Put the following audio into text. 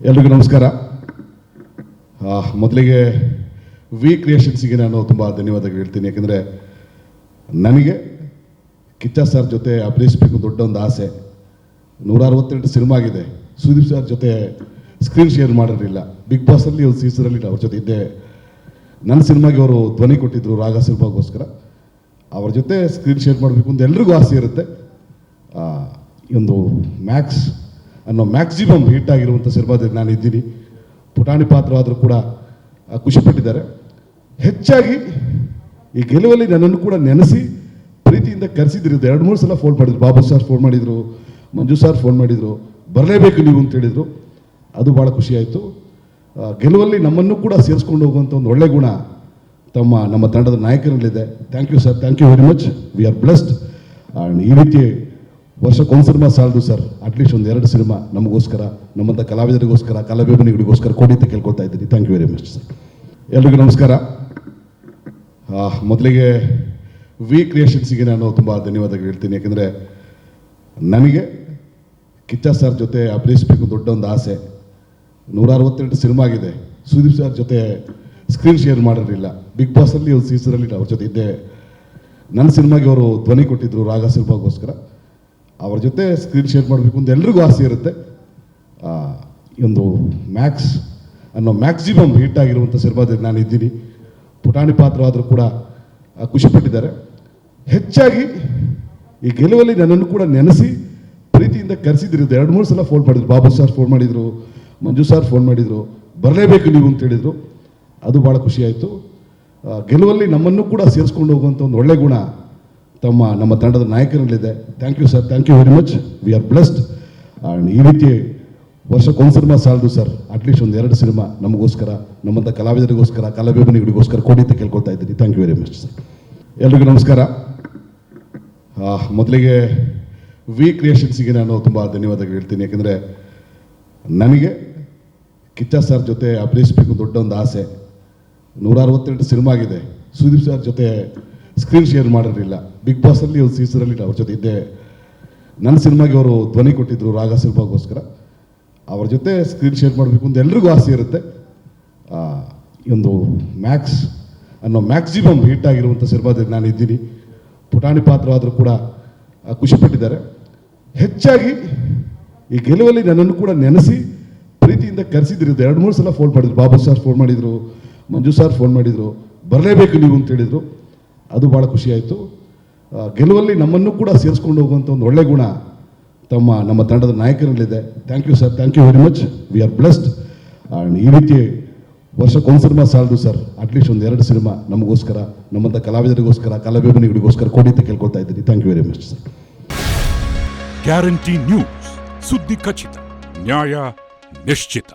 ಎಲ್ರಿಗೂ ನಮಸ್ಕಾರ. ಮೊದಲಿಗೆ ವಿ ಕ್ರಿಯೇಷನ್ಸಿಗೆ ನಾನು ತುಂಬ ಧನ್ಯವಾದಗಳು ಹೇಳ್ತೀನಿ. ಯಾಕೆಂದರೆ ನನಗೆ ಕಿಚ್ಚ ಸರ್ ಜೊತೆ ಅಭಿನಯಿಸಬೇಕು ದೊಡ್ಡ ಒಂದು ಆಸೆ. 162 ಸಿನಿಮಾ ಆಗಿದೆ. ಸುದೀಪ್ ಸರ್ ಜೊತೆ ಸ್ಕ್ರೀನ್ ಶೇರ್ ಮಾಡಿರಲಿಲ್ಲ. ಬಿಗ್ ಬಾಸಲ್ಲಿ ಒಂದು ಸೀಸನಲ್ಲಿ ಅವ್ರ ಜೊತೆ ಇದ್ದೆ. ನನ್ನ ಸಿನಿಮಾಗೆ ಅವರು ಧ್ವನಿ ಕೊಟ್ಟಿದ್ದರು ರಾಗ ಸಿನಿಮಾಗೋಸ್ಕರ. ಅವ್ರ ಜೊತೆ ಸ್ಕ್ರೀನ್ ಶೇರ್ ಮಾಡಬೇಕು ಅಂತ ಎಲ್ರಿಗೂ ಆಸೆ ಇರುತ್ತೆ. ಒಂದು ಮ್ಯಾಕ್ಸ್ ಅನ್ನೋ ಮ್ಯಾಕ್ಸಿಮಮ್ ಹಿಟ್ ಆಗಿರುವಂಥ ಸಿನಿಮಾದಲ್ಲಿ ನಾನು ಇದ್ದೀನಿ. ಪುಟಾಣಿ ಪಾತ್ರವಾದರೂ ಕೂಡ ಖುಷಿಪಟ್ಟಿದ್ದಾರೆ. ಹೆಚ್ಚಾಗಿ ಈ ಗೆಲುವಲ್ಲಿ ನನ್ನನ್ನು ಕೂಡ ನೆನೆಸಿ ಪ್ರೀತಿಯಿಂದ ಕರೆಸಿದ್ರು. 2-3 ಸಲ ಫೋನ್ ಮಾಡಿದ್ರು. ಬಾಬು ಸರ್ ಫೋನ್ ಮಾಡಿದರು, ಮಂಜು ಸರ್ ಫೋನ್ ಮಾಡಿದರು, ಬರಲೇಬೇಕು ನೀವು ಅಂತ ಹೇಳಿದರು. ಅದು ಭಾಳ ಖುಷಿಯಾಯಿತು. ಗೆಲುವಲ್ಲಿ ನಮ್ಮನ್ನು ಕೂಡ ಸೇರಿಸ್ಕೊಂಡು ಹೋಗುವಂಥ ಒಂದು ಒಳ್ಳೆ ಗುಣ ನಮ್ಮ ತಂಡದ ನಾಯಕರಲ್ಲಿದೆ. Thank you sir, thank you very much. We are blessed. And ಈ ರೀತಿ ವರ್ಷಕ್ಕೊಂದು ಸಿನಿಮಾ ಸಾಲದು ಸರ್, ಅಟ್ಲೀಸ್ಟ್ ಒಂದು 2 ಸಿನಿಮಾ ನಮಗೋಸ್ಕರ, ನಮ್ಮಂಥ ಕಲಾವಿದರಿಗೋಸ್ಕರ, ಕಲಾಭಿಮಾನಿಗಳಿಗೋಸ್ಕರ ಕೊಡಿ ಅಂತ ಕೇಳ್ಕೊಳ್ತಾ ಇದ್ದೀನಿ. Thank you very much sir. ಎಲ್ರಿಗೂ ನಮಸ್ಕಾರ. ಮೊದಲಿಗೆ ವಿ ಕ್ರಿಯೇಷನ್ಸಿಗೆ ನಾನು ತುಂಬ ಧನ್ಯವಾದಗಳು ಹೇಳ್ತೀನಿ. ಯಾಕೆಂದರೆ ನನಗೆ ಕಿಚ್ಚ ಸರ್ ಜೊತೆ ಅಭಿನಯಿಸಬೇಕು ದೊಡ್ಡ ಒಂದು ಆಸೆ. 162 ಸಿನಿಮಾ ಆಗಿದೆ. ಸುದೀಪ್ ಸರ್ ಜೊತೆ ಸ್ಕ್ರೀನ್ ಶೇರ್ ಮಾಡಿರಲಿಲ್ಲ. ಬಿಗ್ ಬಾಸಲ್ಲಿ ಒಂದು ಸೀಸನಲ್ಲಿ ಅವ್ರ ಜೊತೆ ಇದ್ದೆ. ನನ್ನ ಸಿನಿಮಾಗೆ ಅವರು ಧ್ವನಿ ಕೊಟ್ಟಿದ್ದರು ರಾಗ ಸಿನಿಮಾಗೋಸ್ಕರ. ಅವ್ರ ಜೊತೆ ಸ್ಕ್ರೀನ್ ಶೇರ್ ಮಾಡಬೇಕು ಅಂತ ಎಲ್ರಿಗೂ ಆಸೆ ಇರುತ್ತೆ. ಒಂದು ಮ್ಯಾಕ್ಸ್ ಅನ್ನೋ ಮ್ಯಾಕ್ಸಿಮಮ್ ಹಿಟ್ ಆಗಿರುವಂಥ ಸಿನಿಮಾದಲ್ಲಿ ನಾನು ಇದ್ದೀನಿ. ಪುಟಾಣಿ ಪಾತ್ರವಾದರೂ ಕೂಡ ಖುಷಿಪಟ್ಟಿದ್ದಾರೆ. ಹೆಚ್ಚಾಗಿ ಈ ಗೆಲುವಲ್ಲಿ ನನ್ನನ್ನು ಕೂಡ ನೆನೆಸಿ ಪ್ರೀತಿಯಿಂದ ಕರೆಸಿದ್ರು. 2-3 ಸಲ ಫೋನ್ ಮಾಡಿದ್ರು. ಬಾಬು ಸರ್ ಫೋನ್ ಮಾಡಿದರು, ಮಂಜು ಸರ್ ಫೋನ್ ಮಾಡಿದರು, ಬರಲೇಬೇಕು ನೀವು ಅಂತ ಹೇಳಿದರು. ಅದು ಭಾಳ ಖುಷಿಯಾಯಿತು. ಗೆಲುವಲ್ಲಿ ನಮ್ಮನ್ನು ಕೂಡ ಸೇರಿಸ್ಕೊಂಡು ಹೋಗುವಂಥ ಒಂದು ಒಳ್ಳೆ ಗುಣ ನಮ್ಮ ತಂಡದ ನಾಯಕರಲ್ಲಿದೆ. Thank you sir, thank you very much. We are blessed. And ಈ ರೀತಿ ವರ್ಷಕ್ಕೊಂದು ಸಿನಿಮಾ ಸಾಲದು ಸರ್, ಅಟ್ಲೀಸ್ಟ್ ಒಂದು 2 ಸಿನಿಮಾ ನಮಗೋಸ್ಕರ, ನಮ್ಮಂಥ ಕಲಾವಿದರಿಗೋಸ್ಕರ, ಕಲಾಭಿಮಾನಿಗಳಿಗೋಸ್ಕರ ಕೊಡಿ ಅಂತ ಕೇಳ್ಕೊಳ್ತಾ ಇದ್ದೀನಿ. Thank you very much sir. ಎಲ್ರಿಗೂ ನಮಸ್ಕಾರ. ಮೊದಲಿಗೆ ವಿ ಕ್ರಿಯೇಷನ್ಸಿಗೆ ನಾನು ತುಂಬ ಧನ್ಯವಾದಗಳು ಹೇಳ್ತೀನಿ. ಯಾಕೆಂದರೆ ನನಗೆ ಕಿಚ್ಚ ಸರ್ ಜೊತೆ ಅಭಿನಯಿಸಬೇಕು ದೊಡ್ಡ ಒಂದು ಆಸೆ. 162 ಸಿನಿಮಾ ಆಗಿದೆ. ಸುದೀಪ್ ಸರ್ ಜೊತೆ ಸ್ಕ್ರೀನ್ ಶೇರ್ ಮಾಡಿರಲಿಲ್ಲ. ಬಿಗ್ ಬಾಸಲ್ಲಿ ಒಂದು ಸೀಸನಲ್ಲಿ ಅವ್ರ ಜೊತೆ ಇದ್ದೆ. ನನ್ನ ಸಿನಿಮಾಗೆ ಅವರು ಧ್ವನಿ ಕೊಟ್ಟಿದ್ದರು ರಾಗ ಸಿನಿಮಾಗೋಸ್ಕರ. ಅವ್ರ ಜೊತೆ ಸ್ಕ್ರೀನ್ ಶೇರ್ ಮಾಡಬೇಕು ಅಂತ ಎಲ್ರಿಗೂ ಆಸೆ ಇರುತ್ತೆ. ಒಂದು ಮ್ಯಾಕ್ಸ್ ಅನ್ನೋ ಮ್ಯಾಕ್ಸಿಮಮ್ ಹಿಟ್ ಆಗಿರುವಂಥ ಸಿನಿಮಾದಲ್ಲಿ ನಾನು ಇದ್ದೀನಿ. ಪುಟಾಣಿ ಪಾತ್ರವಾದರೂ ಕೂಡ ಖುಷಿಪಟ್ಟಿದ್ದಾರೆ. ಹೆಚ್ಚಾಗಿ ಈ ಗೆಲುವಲ್ಲಿ ನನ್ನನ್ನು ಕೂಡ ನೆನೆಸಿ ಪ್ರೀತಿಯಿಂದ ಕರೆಸಿದ್ರು. 2-3 ಸಲ ಫೋನ್ ಮಾಡಿದ್ರು. ಬಾಬು ಸರ್ ಫೋನ್ ಮಾಡಿದರು, ಮಂಜು ಸರ್ ಫೋನ್ ಮಾಡಿದರು, ಬರಲೇಬೇಕು ನೀವು ಅಂತ ಹೇಳಿದರು. ಅದು ಭಾಳ ಖುಷಿಯಾಯಿತು. ಗೆಲುವಲ್ಲಿ ನಮ್ಮನ್ನು ಕೂಡ ಸೇರಿಸ್ಕೊಂಡು ಹೋಗುವಂಥ ಒಂದು ಒಳ್ಳೆ ಗುಣ ನಮ್ಮ ತಂಡದ ನಾಯಕರಲ್ಲಿದೆ. Thank you sir, thank you very much. We are blessed. And ಈ ರೀತಿ ವರ್ಷಕ್ಕೊಂದು ಸಿನಿಮಾ ಸಾಲದು ಸರ್, ಅಟ್ಲೀಸ್ಟ್ ಒಂದು 2 ಸಿನಿಮಾ ನಮಗೋಸ್ಕರ, ನಮ್ಮಂಥ ಕಲಾವಿದರಿಗೋಸ್ಕರ, ಕಲಾಭಿಮಾನಿಗಳಿಗೋಸ್ಕರ ಕೊಡಿ ಅಂತ ಕೇಳ್ಕೊಳ್ತಾ ಇದ್ದೀನಿ. Thank you very much sir. Guarantee news, ಸುದ್ದಿ ಖಚಿತ, ನ್ಯಾಯ ನಿಶ್ಚಿತ.